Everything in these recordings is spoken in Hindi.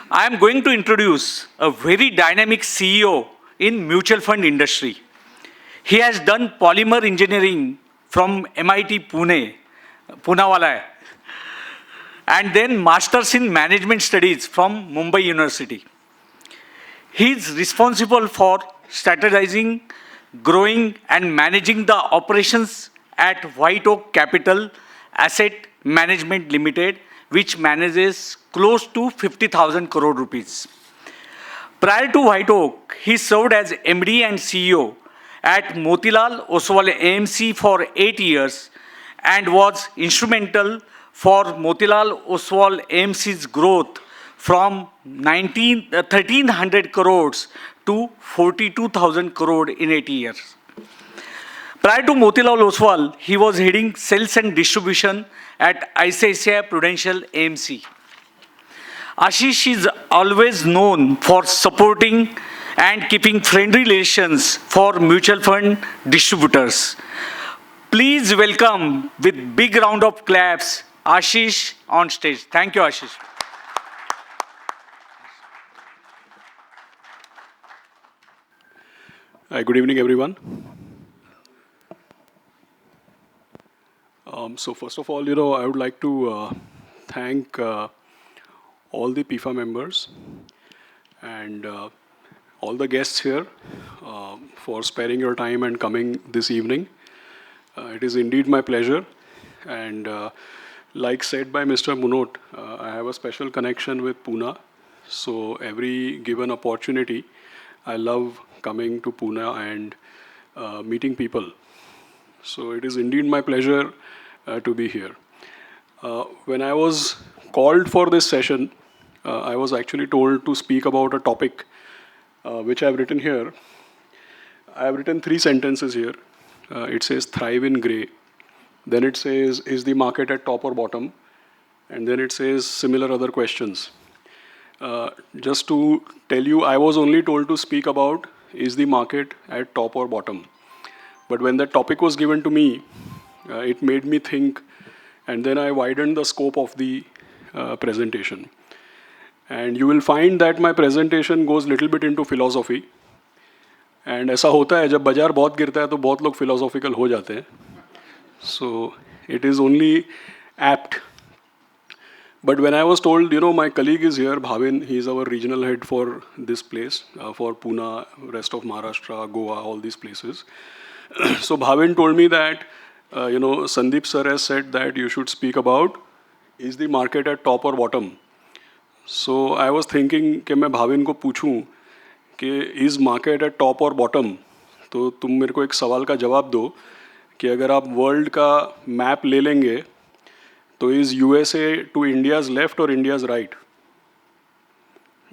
I am going to introduce a very dynamic CEO in mutual fund industry. He has done polymer engineering from MIT Pune, Poonawala hai, and then masters in management studies from Mumbai University. He is responsible for strategizing, growing and managing the operations at White Oak Capital Asset Management Limited, which manages close to 50,000 crore rupees. Prior to White Oak, he served as MD and CEO at Motilal Oswal AMC for 8 years and was instrumental for Motilal Oswal AMC's growth from 1,300 crores to 42,000 crore in 8 years. Prior to Motilal Oswal, he was heading sales and distribution at ICICI Prudential AMC. Ashish is always known for supporting and keeping friendly relations for mutual fund distributors. Please welcome with big round of claps Ashish on stage. Thank you, Ashish. Hi, good evening, everyone. So first of all, I would like to thank all the PIFA members and all the guests here for sparing your time and coming this evening. It is indeed my pleasure. And like said by Mr. Munot, I have a special connection with Pune. So every given opportunity, I love coming to Pune and meeting people. So it is indeed my pleasure to be here. When I was called for this session, I was actually told to speak about a topic which I have written here. I have written 3 sentences here. It says thrive in gray. Then it says, is the market at top or bottom? And then it says similar other questions. Just to tell you, I was only told to speak about is the market at top or bottom. But when that topic was given to me, it made me think, and then I widened the scope of the presentation. And you will find that my presentation goes little bit into philosophy. And ऐसा होता है जब बाजार बहुत गिरता है तो बहुत लोग philosophical हो जाते हैं. So it is only apt. But when I was told, my colleague is here, Bhavin, he is our regional head for this place, for Pune, rest of Maharashtra, Goa, all these places. So Bhavin told me that, Sandeep sir has said that you should speak about, is the market at top or bottom? So I was thinking कि मैं भाविन को पूछूं कि is market at top or bottom? तो तुम मेरे को एक सवाल का जवाब दो कि अगर आप वर्ल्ड का मैप ले लेंगे तो is USA to India's left or India's right?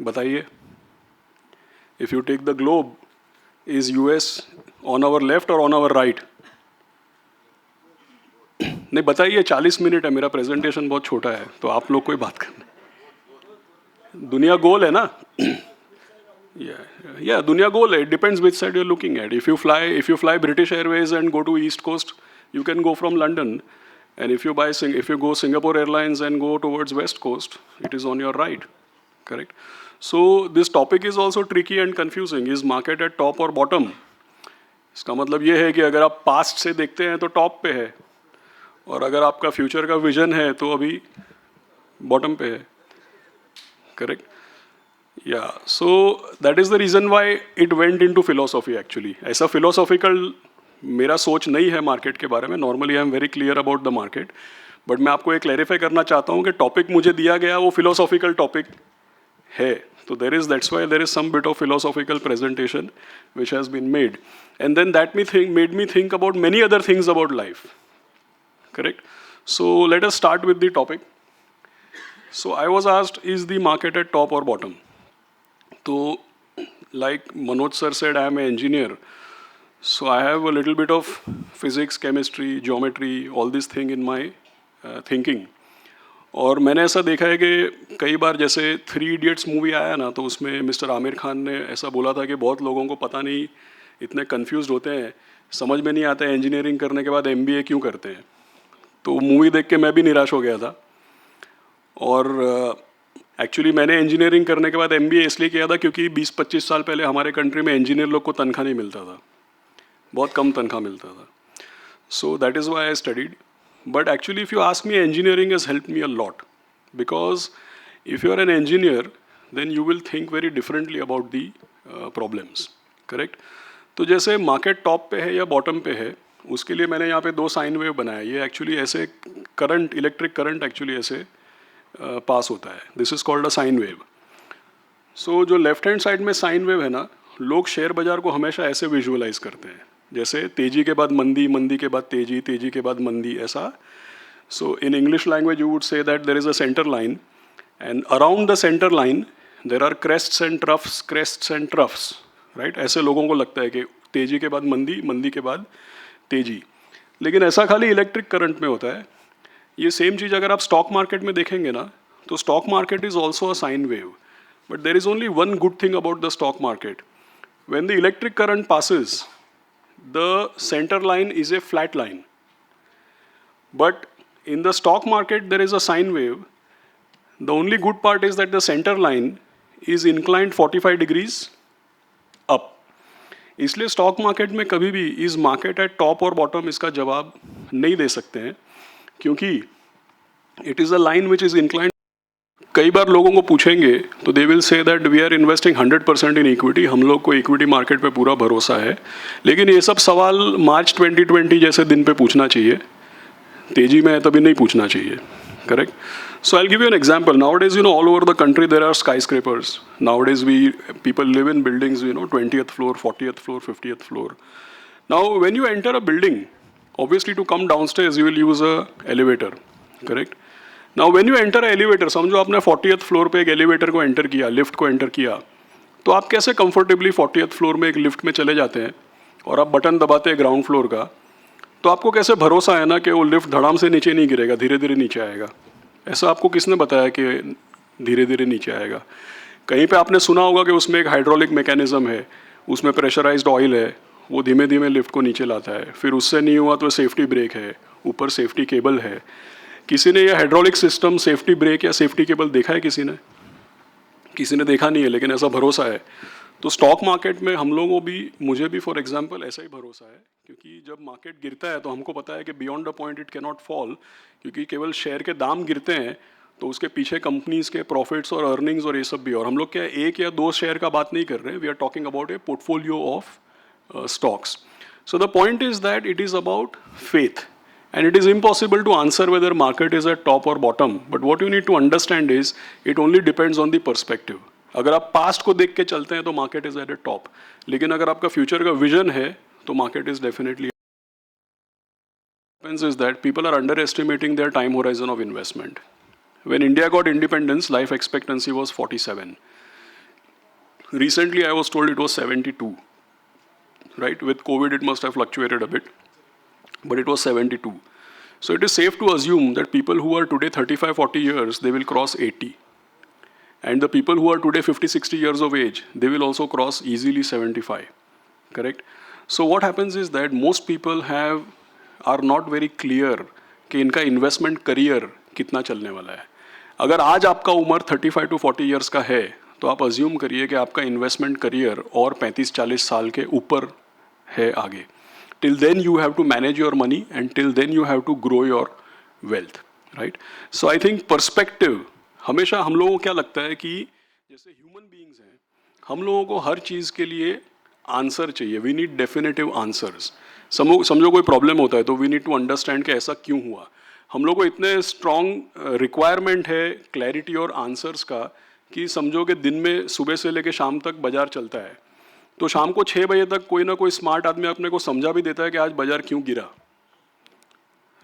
बताइए. If you take the globe, is US on our left or on our right? नहीं बताइए. 40 मिनट है, मेरा प्रेजेंटेशन बहुत छोटा है तो आप लोग कोई बात करना. दुनिया गोल है ना. Yeah, दुनिया गोल है. It depends which side you're looking at. If you fly British Airways and go to East Coast, you can go from London. And if you go Singapore Airlines and go towards West Coast, it is on your right. Correct? So this topic is also tricky and confusing. Is market at top or bottom? इसका मतलब ये है कि अगर आप पास्ट से देखते हैं तो टॉप पे है और अगर आपका फ्यूचर का विजन है तो अभी बॉटम पे है. Correct? Yeah, so that is the reason why it went into philosophy actually. ऐसा philosophical मेरा सोच नहीं है मार्केट के बारे में. Normally I am very clear about the market. But मैं आपको एक क्लैरिफाई करना चाहता हूँ कि टॉपिक मुझे दिया गया वो philosophical टॉपिक है. So that's why there is some bit of philosophical presentation which has been made. And then that made me think about many other things about life. Correct? So let us start with the topic. So I was asked, is the market at top or bottom? So like Manoj sir said, I am an engineer. So I have a little bit of physics, chemistry, geometry, all this thing in my thinking. और मैंने ऐसा देखा है कि कई बार जैसे 3 Idiots मूवी आया ना तो उसमें मिस्टर आमिर खान ने ऐसा बोला था कि बहुत लोगों को पता नहीं, इतने कंफ्यूज्ड होते हैं, समझ में नहीं आता है इंजीनियरिंग करने के बाद MBA क्यों करते हैं. तो मूवी देख के मैं भी निराश हो गया था. और एक्चुअली मैंने इंजीनियरिंग करने के बाद MBA इसलिए किया था क्योंकि 20-25 साल पहले हमारे कंट्री में इंजीनियर लोग को तनख्वाह नहीं मिलता था, बहुत कम तनख्वाह मिलता था. So that is why I studied. But actually, if you ask me, engineering has helped me a lot. Because if you are an engineer, then you will think very differently about the problems. Correct? तो जैसे मार्केट टॉप पे है या बॉटम पे है, उसके लिए मैंने यहाँ पे 2 साइन वेव बनाया. ये एक्चुअली ऐसे करंट, इलेक्ट्रिक करंट एक्चुअली ऐसे पास होता है. This is called a sine wave. So जो लेफ्ट हैंड साइड में साइन वेव है ना, लोग शेयर बाजार को हमेशा ऐसे विजुअलाइज करते हैं, जैसे तेजी के बाद मंदी, मंदी के बाद तेजी, तेजी के बाद मंदी, ऐसा. So in English language you would say that there is a centre line and around the centre line there are crests and troughs, crests and troughs. Right, ऐसे लोगों को लगता है कि तेजी के बाद मंदी, मंदी के बाद तेजी. लेकिन ऐसा खाली इलेक्ट्रिक करंट में होता है. ये सेम चीज़ अगर आप स्टॉक मार्केट में देखेंगे ना, तो stock market is also a sine wave. But there is only one good thing about the stock market. When the electric current passes, the center line is a flat line. But in the stock market, there is a sine wave. The only good part is that the center line is inclined 45 degrees up. इसलिए स्टॉक मार्केट में कभी भी इज मार्केट एट टॉप और बॉटम इसका जवाब नहीं दे सकते हैं, क्योंकि it is a line which is inclined. कई बार लोगों को पूछेंगे तो they will say that we are investing 100% in equity, हम लोग को इक्विटी मार्केट पे पूरा भरोसा है. लेकिन ये सब सवाल मार्च 2020 जैसे दिन पे पूछना चाहिए, तेजी में है तभी नहीं पूछना चाहिए. Correct. So I give you an example. Nowadays you know all over the country there are skyscrapers. Nowadays we people live in buildings, you know 20th floor, 40th floor, 50th floor. Now when you enter a building, obviously to come downstairs you will use a elevator. Correct. Now when you enter a elevator, समझो आपने 40th floor पे एक एलिवेटर को एंटर किया, लिफ्ट को एंटर किया, तो आप कैसे कंफर्टेबली 40th floor में एक लिफ्ट में चले जाते हैं और आप बटन दबाते हैं ग्राउंड फ्लोर का, तो आपको कैसे भरोसा है ना कि वो लिफ्ट धड़ाम से नीचे नहीं गिरेगा, धीरे धीरे नीचे आएगा. ऐसा आपको किसने बताया कि धीरे धीरे नीचे आएगा? कहीं पे आपने सुना होगा कि उसमें एक हाइड्रोलिक मैकेनिज्म है, उसमें प्रेशराइज्ड ऑयल है, वो धीमे धीमे लिफ्ट को नीचे लाता है. फिर उससे नहीं हुआ तो सेफ्टी ब्रेक है, ऊपर सेफ्टी केबल है. किसी ने ये हाइड्रोलिक सिस्टम, सेफ्टी ब्रेक या सेफ्टी केबल देखा है? किसी ने देखा नहीं है, लेकिन ऐसा भरोसा है. तो स्टॉक मार्केट में हम लोगों भी, मुझे भी फॉर एग्जांपल ऐसा ही भरोसा है, क्योंकि जब मार्केट गिरता है तो हमको पता है कि beyond the point it can not fall, क्योंकि केवल शेयर के दाम गिरते हैं तो उसके पीछे कंपनीज के प्रॉफिट्स और अर्निंग्स और ये सब भी. और हम लोग क्या 1 या 2 शेयर का बात नहीं कर रहे हैं, we are talking about a portfolio of stocks. So the point is that it is about faith, and it is impossible to answer whether market is at top or bottom. But what you need to understand is it only depends on the perspective. अगर आप पास्ट को देख के चलते हैं तो market is at a top, लेकिन अगर आपका फ्यूचर का विजन है तो market is definitely. is that people are underestimating their time horizon of investment. When India got independence, life expectancy was 47. Recently, I was told it was 72. Right? With COVID, it must have fluctuated a bit, but it was 72. So it is safe to assume that people who are today 35, 40 years, they will cross 80. And the people who are today 50, 60 years of age, they will also cross easily 75. Correct? So what happens is that most people are not very clear कि इनका इन्वेस्टमेंट करियर कितना चलने वाला है. अगर आज आपका उम्र 35 to 40 years का है, तो आप अज्यूम करिए कि आपका इन्वेस्टमेंट करियर और 35-40 साल के ऊपर है आगे. Till then you have to manage your money and till then you have to grow your wealth. Right. So I think perspective, हमेशा हम लोगों को क्या लगता है कि जैसे ह्यूमन बीइंग्स हैं, हम लोगों को हर चीज़ के लिए आंसर चाहिए. We need definitive answers. समझो कोई प्रॉब्लम होता है तो वी नीड टू अंडरस्टैंड कि ऐसा क्यों हुआ. हम लोग को इतने स्ट्रॉन्ग रिक्वायरमेंट है क्लैरिटी और आंसर्स का कि समझो कि दिन में सुबह से लेकर शाम तक बाजार चलता है, तो शाम को 6 बजे तक कोई ना कोई स्मार्ट आदमी अपने को समझा भी देता है कि आज बाजार क्यों गिरा.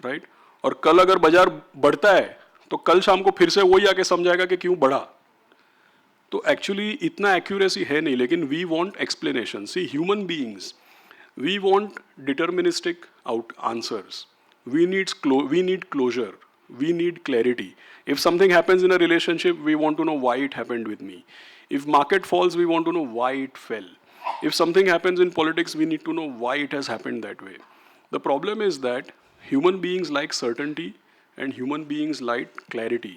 राइट. और कल अगर बाजार बढ़ता है तो कल शाम को फिर से वही आके समझाएगा कि क्यों बढ़ा. तो एक्चुअली इतना एक्यूरेसी है नहीं, लेकिन we want explanation. See human beings, we want deterministic out answers. We need closure. We need clarity. If something happens in a relationship, we want to know why it happened with me. If market falls, we want to know why it fell. If something happens in politics, we need to know why it has happened that way. The problem is that human beings like certainty and human beings like clarity.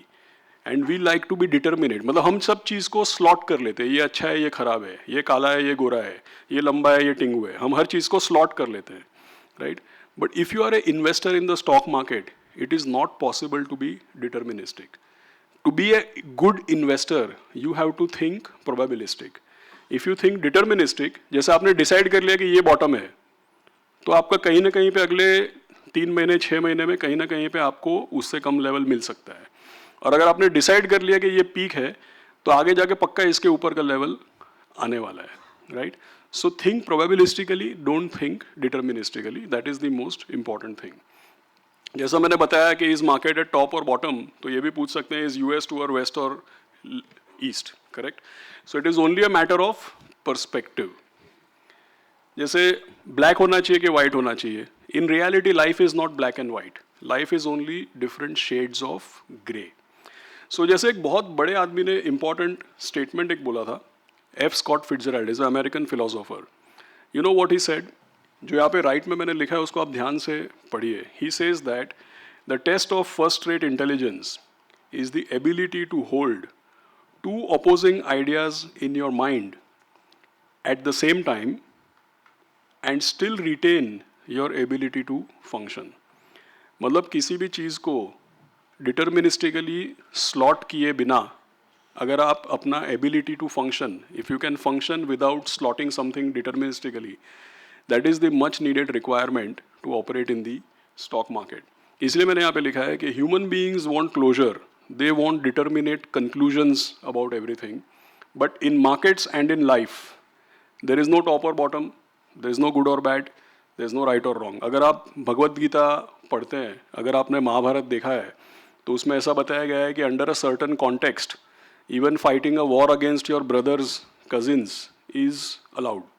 And we like to be determinate, मतलब हम सब चीज़ को स्लॉट कर लेते हैं, ये अच्छा है, ये खराब है, ये काला है, ये गोरा है, ये लंबा है, ये टिंगू है, हम हर चीज़ को स्लॉट कर लेते हैं, right. But if you are a investor in the stock market, it is not possible to be deterministic. To be a good investor, you have to think probabilistic. If you think deterministic, जैसे आपने डिसाइड कर लिया कि ये बॉटम है, तो आपका कहीं ना कहीं पे अगले 3 महीने 6 महीने में कहीं ना कहीं पे आपको उससे कम लेवल मिल सकता है. और अगर आपने डिसाइड कर लिया कि ये पीक है, तो आगे जाके पक्का इसके ऊपर का लेवल आने वाला है, right. So think probabilistically, don't think deterministically, that is the most important thing. जैसा मैंने बताया कि इस मार्केट है टॉप और बॉटम, तो ये भी पूछ सकते हैं इज यूएस टू और वेस्ट और east, correct. So it is only a matter of perspective. जैसे ब्लैक होना चाहिए कि वाइट होना चाहिए, in reality life is not black and white, life is only different shades of grey. So जैसे एक बहुत बड़े आदमी ने इंपॉर्टेंट स्टेटमेंट एक बोला था, F Scott Fitzgerald is a American philosopher. You know what he said, जो यहाँ पे राइट में मैंने लिखा है उसको आप ध्यान से पढ़िए. He says that the test of first rate intelligence is the ability to hold two opposing ideas in your mind at the same time and still retain your ability to function. मतलब किसी भी चीज़ को डिटर्मिनिस्टिकली स्लॉट किए बिना अगर आप अपना ability to function, if you can function without slotting something deterministically, that is the much needed requirement to operate in the stock market. इसलिए मैंने यहाँ पे लिखा है कि human beings want closure, they want determinate conclusions about everything, but in markets and in life there is no top or bottom, there is no good or bad, there is no right or wrong. अगर आप भगवत गीता पढ़ते हैं, अगर आपने महाभारत देखा है, तो उसमें ऐसा बताया गया है कि under a certain context even fighting a war against your brother's cousins is allowed,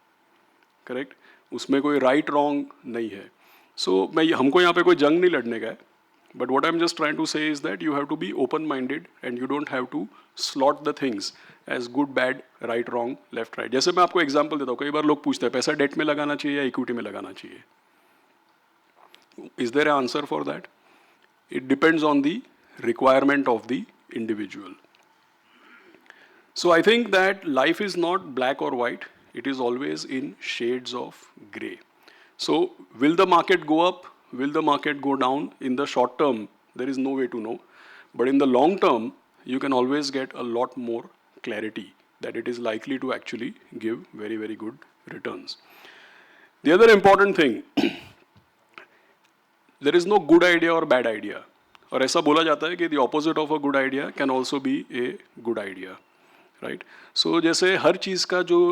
correct. उसमें कोई राइट रॉन्ग नहीं है. सो मैं हमको यहाँ पे कोई जंग नहीं लड़ने का है, but what I am just trying to say is that you have to be open minded and you don't have to slot the things as good bad right wrong left right. जैसे मैं आपको एग्जांपल देता हूँ, कई बार लोग पूछते हैं पैसा डेट में लगाना चाहिए या इक्विटी में लगाना चाहिए. Is there a answer for that? It depends on the requirement of the individual. So I think that life is not black और white, it is always in shades of gray. So will the market go up, will the market go down? In the short term there is no way to know, but in the long term you can always get a lot more clarity that it is likely to actually give very very good returns. The other important thing, there is no good idea or bad idea, और ऐसा बोला जाता है कि the opposite of a good idea can also be a good idea, right? So जैसे हर चीज़ का जो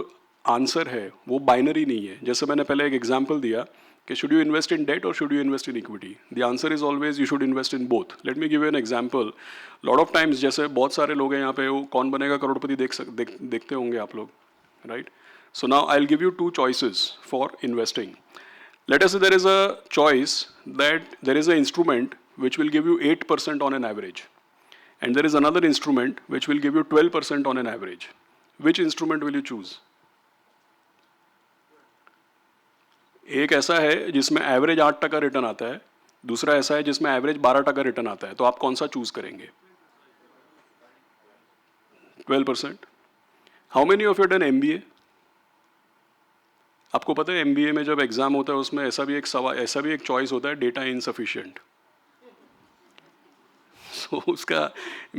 आंसर है वो बाइनरी नहीं है. जैसे मैंने पहले एक एग्जांपल दिया कि should you invest in debt और should you invest in equity, the answer is always you should invest in both. Let me give you an example. Lot of times जैसे बहुत सारे लोग हैं यहाँ पे, वो कौन बनेगा करोड़पति देखते होंगे आप लोग, right. So now I will give you 2 choices for investing. Let us say there is a choice that there is a instrument which will give you 8% on an average, and there is another instrument which will give you 12% on an average. Which instrument will you choose? एक ऐसा है जिसमें एवरेज 8% रिटर्न आता है, दूसरा ऐसा है जिसमें एवरेज 12% रिटर्न आता है. तो आप कौन सा चूज करेंगे? 12%. How many of you done MBA? आपको पता है MBA में जब एग्जाम होता है उसमें ऐसा भी एक चॉइस होता है, डेटा इनसफिशिएंट. सो उसका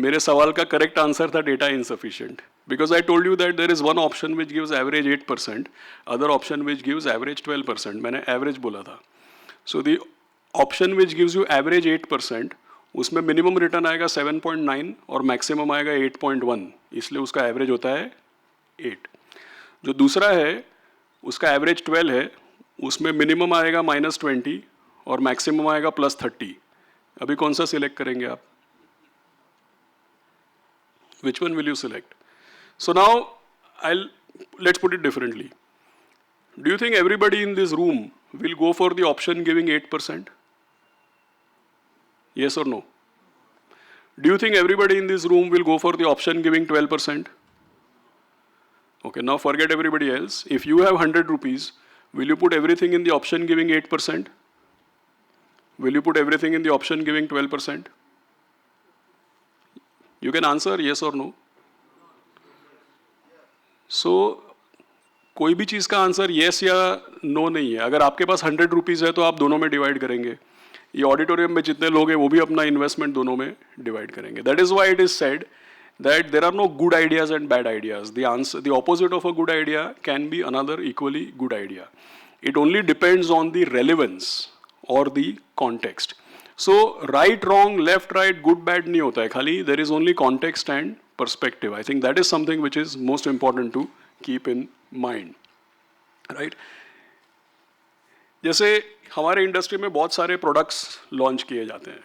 मेरे सवाल का करेक्ट आंसर था data insufficient, because I told you that there is one option which gives average 8%, other option which gives average 12%. मैंने average बोला था. So the option which gives you average 8%, उसमें मिनिमम रिटर्न आएगा 7.9 और मैक्सिमम आएगा 8.1, इसलिए उसका एवरेज होता है 8. जो दूसरा है उसका एवरेज 12 है, उसमें मिनिमम आएगा -20 और मैक्सिमम आएगा +30. अभी कौन सा सिलेक्ट करेंगे आप? Which one will you select? So now let's put it differently. Do you think everybody in this room will go for the option giving 8%? Yes or no? Do you think everybody in this room will go for the option giving 12%? Okay, now forget everybody else. If you have 100 rupees, will you put everything in the option giving 8%? Will you put everything in the option giving 12%? You can answer yes or no. So कोई भी चीज़ का आंसर येस या नो नहीं है. अगर आपके पास 100 रुपीज़ है तो आप दोनों में डिवाइड करेंगे. ये ऑडिटोरियम में जितने लोग हैं वो भी अपना इन्वेस्टमेंट दोनों में डिवाइड करेंगे. That is why it is said that there are no good ideas and bad ideas. The opposite of a good idea can be another equally good idea. It only depends on the relevance or the context. So right, wrong, left, right, good, bad नहीं होता है. खाली there is only context and perspective. I think that is something which is most important to keep in mind. Right? जैसे हमारे इंडस्ट्री में बहुत सारे प्रोडक्ट्स लॉन्च किए जाते हैं.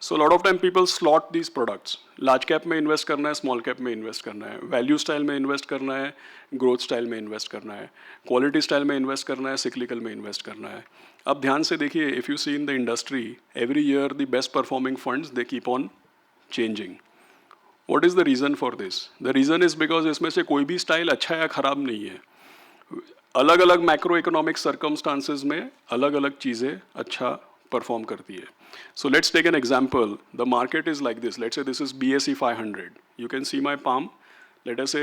So lot of time people slot these products. Large cap में इन्वेस्ट करना है, स्मॉल कैप में इन्वेस्ट करना है, वैल्यू स्टाइल में इन्वेस्ट करना है, ग्रोथ स्टाइल में इन्वेस्ट करना है, क्वालिटी स्टाइल में इन्वेस्ट करना है, सिक्लिकल में इन्वेस्ट करना है. अब ध्यान से देखिए, if you see in the industry every year the best performing funds they keep on changing. What is the reason for this? The reason is because इसमें से कोई भी स्टाइल अच्छा या ख़राब नहीं है. अलग अलग मैक्रो इकोनॉमिक सर्कमस्टांसेस में अलग अलग चीज़ें अच्छा परफॉर्म करती है. So let's take an example. The market is like this. Let's say this is BSE 500. You can see my palm. Let us say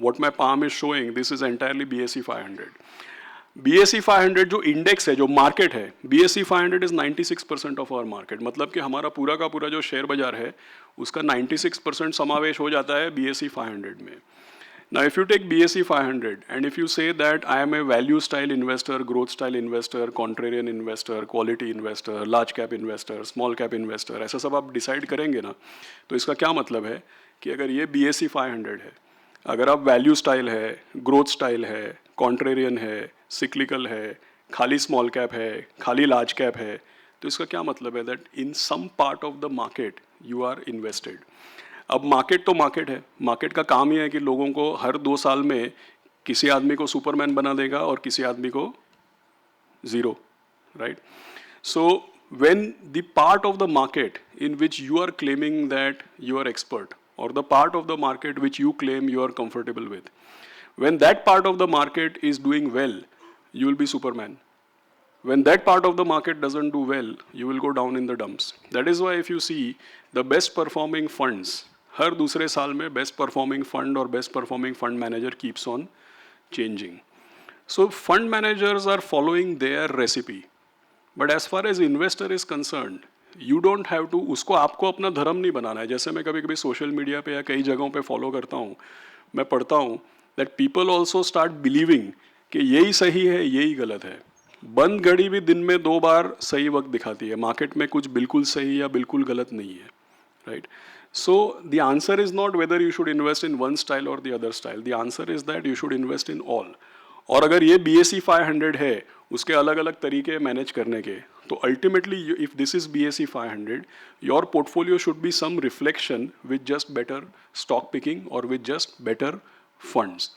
what my palm is showing, this is entirely BSE 500. BSE 500 जो इंडेक्स है, जो मार्केट है, BSE 500 is 96% of our market. मतलब कि हमारा पूरा का पूरा जो शेयर बाजार है उसका 96% समावेश हो जाता है BSE 500 में. Now, if you take BSE 500 and if you say that I am a value style investor, growth style investor, contrarian investor, quality investor, large cap investor, small cap investor, ऐसा सब आप डिसाइड करेंगे ना, तो इसका क्या मतलब है कि अगर ये BSE 500 है, अगर आप वैल्यू स्टाइल है, ग्रोथ स्टाइल है, कॉन्ट्रेरियन है, सिक्लिकल है, खाली स्मॉल कैप है, खाली लार्ज कैप है, तो इसका क्या मतलब है that in some part of the market you are invested. अब मार्केट तो मार्केट है. मार्केट का काम ही है कि लोगों को हर 2 साल में किसी आदमी को सुपरमैन बना देगा और किसी आदमी को zero. Right? So when the part of the market in which you are claiming that you are expert और the part of the market which you claim you are comfortable with, when that part of the market is doing well, you will be Superman. When that part of the market doesn't do well, you will go down in the dumps. That is why if you see the best performing funds, हर दूसरे साल में best performing fund और best performing fund manager keeps on changing. So fund managers are following their recipe. But as far as investor is concerned, you don't have to, उसको आपको अपना धर्म नहीं बनाना है. जैसे मैं कभी कभी सोशल मीडिया पे या कई जगहों पे फॉलो करता हूँ, मैं पढ़ता हूँ that people also start believing कि यही सही है, यही गलत है. बंद घड़ी भी दिन में 2 बार सही वक्त दिखाती है. मार्केट में कुछ बिल्कुल सही या बिल्कुल गलत नहीं है. Right? So the answer is not whether you should invest in one style और the other style. The answer is that you should invest in all. और अगर ये BSE 500 है, उसके अलग अलग तरीके मैनेज करने के, तो ultimately if this is BSE 500, your portfolio should be some reflection with just better stock picking और with just better funds.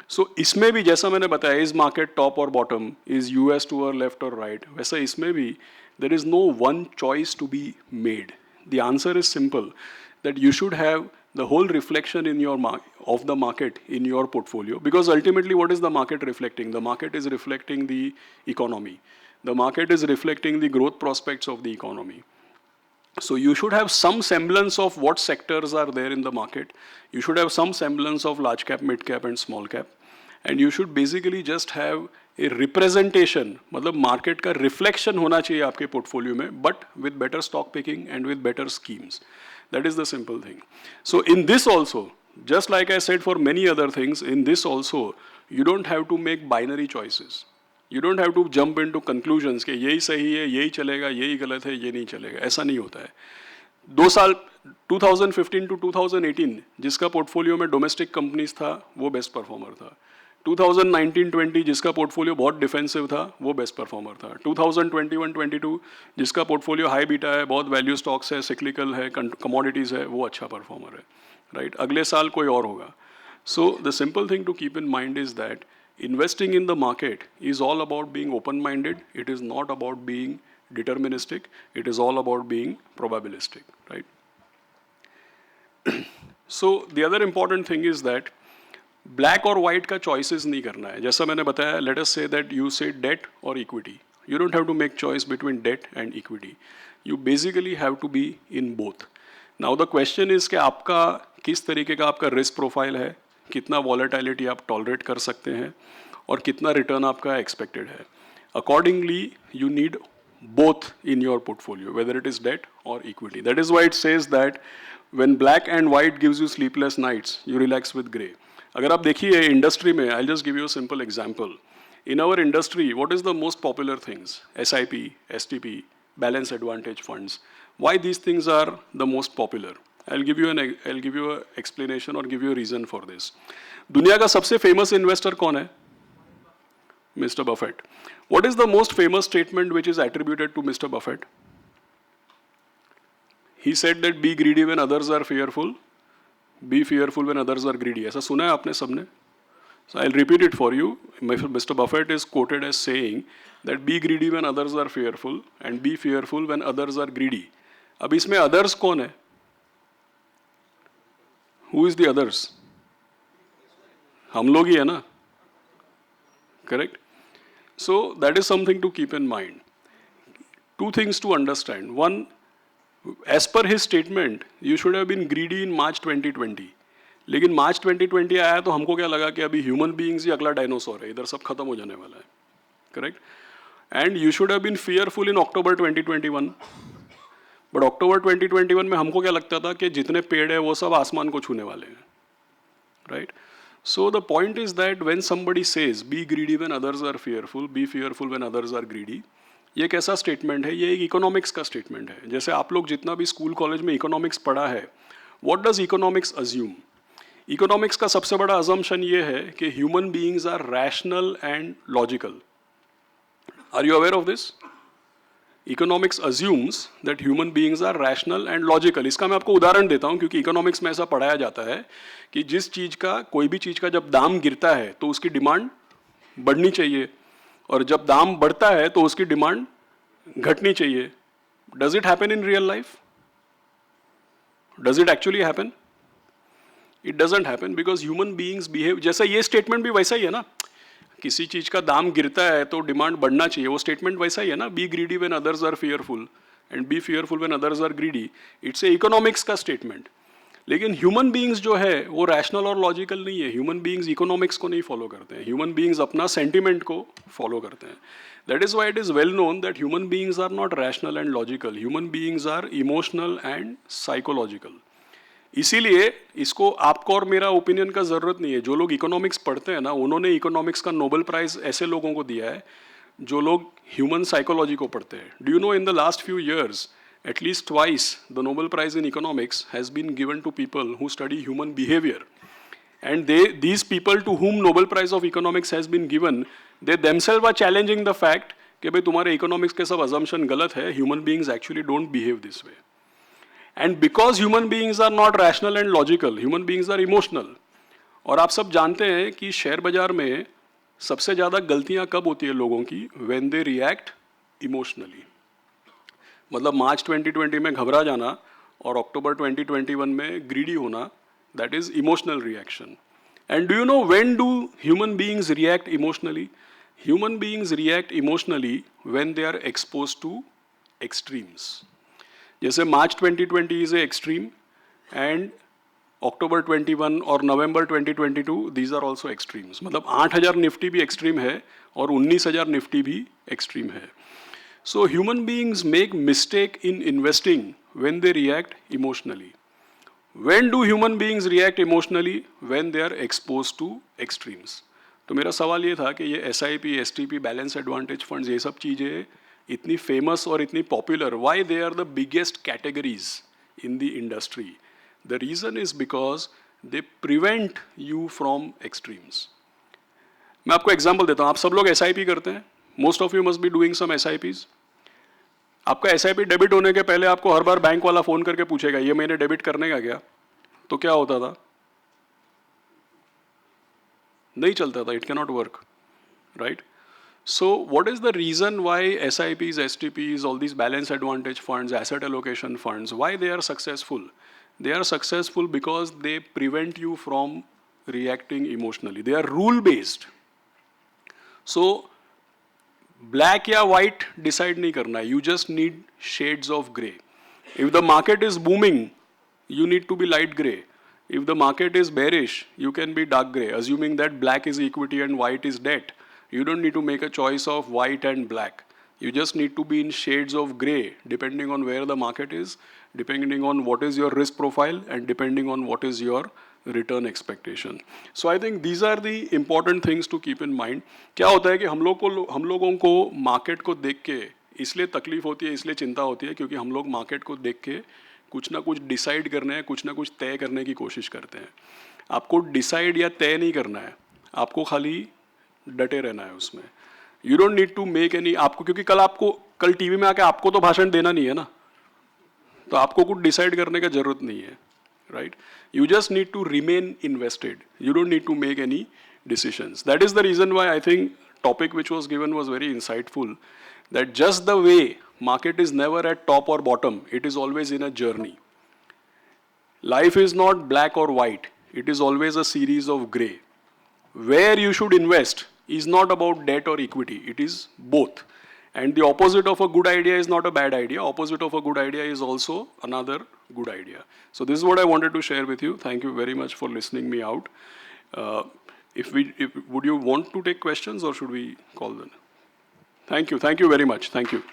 So इसमें भी जैसा मैंने बताया, इज मार्केट टॉप और bottom, is US to your left और राइट, वैसा इसमें भी there is no one choice to be made. The answer is simple that you should have the whole reflection in your of the market in your portfolio, because ultimately what is the market reflecting? The market is reflecting the economy. The market is reflecting the growth prospects of the economy. So you should have some semblance of what sectors are there in the market. You should have some semblance of large cap, mid cap and small cap. And you should basically just have a representation, मतलब market का reflection होना चाहिए आपके portfolio में, but with better stock picking and with better schemes. That is the simple thing. So in this also, just like I said for many other things, in this also, you don't have to make binary choices. You don't have to jump into conclusions कि यही सही है, यही चलेगा, यही गलत है, ये नहीं चलेगा. ऐसा नहीं होता है. 2 साल 2015 to 2018 जिसका पोर्टफोलियो में डोमेस्टिक कंपनीज था वो बेस्ट परफॉर्मर था. 2019-20 जिसका पोर्टफोलियो बहुत डिफेंसिव था वो बेस्ट परफॉर्मर था. 2021-22 जिसका पोर्टफोलियो हाई बीटा है, बहुत वैल्यू स्टॉक्स है, सिक्लिकल है, कमोडिटीज़ है, वो अच्छा परफॉर्मर है. राइट? अगले साल कोई और होगा. So the simple thing to keep in mind is that investing in the market is all about being open-minded. It is not about being deterministic. It is all about being probabilistic, right? So the other important thing is that black or white का choices नहीं करना है. जैसा मैंने बताया, let us say that you say debt or equity. You don't have to make choice between debt and equity. You basically have to be in both. Now the question is कि आपका किस तरीके का आपका रिस्क प्रोफाइल है, कितना वॉलेटिलिटी आप टॉलरेट कर सकते हैं और कितना रिटर्न आपका एक्सपेक्टेड है. Accordingly you need both in your portfolio, whether it is debt or equity. That is why it says that when black and white gives you sleepless nights, you relax with gray. अगर आप देखिए इंडस्ट्री में, I'll just give you a simple example. In our industry, what is the most popular things? SIP, STP, balance advantage funds. Why these things are the most popular? I'll give you a explanation or give you a reason for this. दुनिया का सबसे famous investor कौन है? Mr. Buffett. What is the most famous statement which is attributed to Mr. Buffett? He said that be greedy when others are fearful, be fearful when others are greedy. ऐसा सुना है आपने सबने? So I'll repeat it for you. Mr. Buffett is quoted as saying that be greedy when others are fearful and be fearful when others are greedy. अब इसमें others कौन है? Who is the others? हम लोग ही है ना? Correct? So that is something to keep in mind. Two things to understand. One, as per his statement, you should have been greedy in March 2020. लेकिन March 2020 आया तो हमको क्या लगा कि अभी ह्यूमन बीइंग्स ही अगला डायनासोर है, इधर सब खत्म हो जाने वाला है. Correct? And you should have been fearful in October 2021. But October 2021 में हमको क्या लगता था कि जितने पेड़ है वो सब आसमान को छूने वाले हैं. Right? So the point is that when somebody says be greedy when others are fearful, be fearful when others are greedy, ये कैसा स्टेटमेंट है? ये एक इकोनॉमिक्स का स्टेटमेंट है. जैसे आप लोग जितना भी स्कूल कॉलेज में इकोनॉमिक्स पढ़ा है, what does economics assume? Economics का सबसे बड़ा अजम्पशन ये है कि human beings are rational and logical. Are you aware of this? Economics assumes that human beings are rational and logical. इसका मैं आपको उदाहरण देता हूँ क्योंकि इकोनॉमिक्स में ऐसा पढ़ाया जाता है कि जिस चीज़ का, कोई भी चीज़ का जब दाम गिरता है तो उसकी डिमांड बढ़नी चाहिए और जब दाम बढ़ता है तो उसकी डिमांड घटनी चाहिए. Does it happen in real life? Does it actually happen? It doesn't happen because human beings behave. जैसा ये स्टेटमेंट भी वैसा ही है ना, किसी चीज का दाम गिरता है तो डिमांड बढ़ना चाहिए, वो स्टेटमेंट वैसा ही है ना. Be greedy when others are fearful and be fearful when others are greedy. It's a economics का स्टेटमेंट. लेकिन ह्यूमन बीइंग्स जो है वो रैशनल और लॉजिकल नहीं है. ह्यूमन बीइंग्स इकोनॉमिक्स को नहीं फॉलो करते हैं. ह्यूमन बीइंग्स अपना सेंटिमेंट को फॉलो करते हैं. That is why it is well known that human beings are not rational and logical. Human beings are emotional and psychological. इसीलिए इसको आपको और मेरा ओपिनियन का ज़रूरत नहीं है. जो लोग इकोनॉमिक्स पढ़ते हैं ना, उन्होंने इकोनॉमिक्स का नोबेल प्राइज़ ऐसे लोगों को दिया है जो लोग ह्यूमन साइकोलॉजी को पढ़ते हैं. Do you no in the last few years at least twice the Nobel Prize in economics has been given to people who study human behavior, and these people to whom Nobel Prize of economics has been given, they themselves are challenging the fact कि भाई तुम्हारे इकोनॉमिक्स के सब assumption गलत है. Human beings actually don't behave this way. And because human beings are not rational and logical, human beings are emotional. और आप सब जानते हैं कि शेयर बाजार में सबसे ज़्यादा गलतियाँ कब होती है लोगों की? when they react emotionally. मतलब मार्च 2020 में घबरा जाना और अक्टूबर 2021 में ग्रीडी होना, that is emotional reaction. And do you know when do human beings react emotionally? Human beings react emotionally when they are exposed to extremes. जैसे March 2020 is a extreme and October 21 और November 2022 these are also extremes. मतलब 8000 निफ्टी भी एक्सट्रीम है और 19000 निफ्टी भी एक्सट्रीम है. So human beings make mistake in investing when they react emotionally. When do human beings react emotionally? When they are exposed to extremes. तो मेरा सवाल ये था कि ये SIP, STP, balance advantage funds, ये सब चीज़ें इतनी फेमस और इतनी popular, why they are the biggest categories in the industry? The reason is because they prevent you from extremes. मैं आपको एग्जाम्पल देता हूँ. आप सब लोग SIP करते हैं. Most of you must be doing some SIPs. आपका SIP डेबिट होने के पहले आपको हर बार बैंक वाला फोन करके पूछेगा ये महीने डेबिट करने का क्या? तो क्या होता था? नहीं चलता था. It can not work, right? So what is the reason why SIPs, STPs, all these balance advantage funds, asset allocation funds, why they are successful? They are successful because they prevent you from reacting emotionally. They are rule based. So black या white decide नहीं करना है. You just need shades of grey. If the market is booming, you need to be light gray. If the market is bearish, you can be dark gray, assuming that black is equity and white is debt. You don't need to make a choice of white and black. You just need to be in shades of gray, depending on where the market is, depending on what is your risk profile, and depending on what is your return expectation. So I think these are the important things to keep in mind. क्या होता है कि हम लोगों को मार्केट को देख के इसलिए तकलीफ होती है, इसलिए चिंता होती है, क्योंकि हम लोग मार्केट को देख के कुछ ना कुछ डिसाइड करने हैं, कुछ ना कुछ तय करने की कोशिश करते हैं. आपको डिसाइड या तय नहीं करना है, आपको खाली डटे रहना है उसमें. You don't need to make any, आपको क्योंकि कल टीवी में आके आपको तो भाषण देना नहीं है ना, तो आपको कुछ डिसाइड करने का जरूरत नहीं है, right. You just need to remain invested. You don't need to make any decisions. That is the reason why I think topic which was given was very insightful, that just the way market is never at top or bottom, it is always in a journey. Life is not black or white, it is always a series of gray. Where you should invest is not about debt or equity, it is both. And the opposite of a good idea is not a bad idea, opposite of a good idea is also another good idea. So this is what I wanted to share with you. Thank you very much for listening me out. Would you want to take questions or should we call them? Thank you very much. Thank you.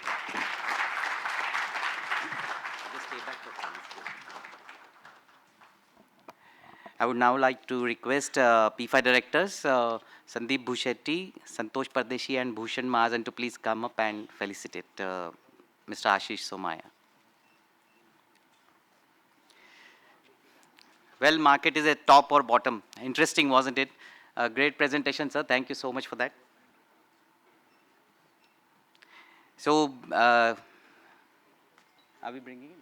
I would now like to request PFI directors Sandeep Bhushetti, Santosh Pardeshi and Bhushan Mahajan to please come up and felicitate Mr. Ashish Somaya. Well, market is at top or bottom. Interesting, wasn't it? A great presentation, sir. Thank you so much for that. So, are we bringing in?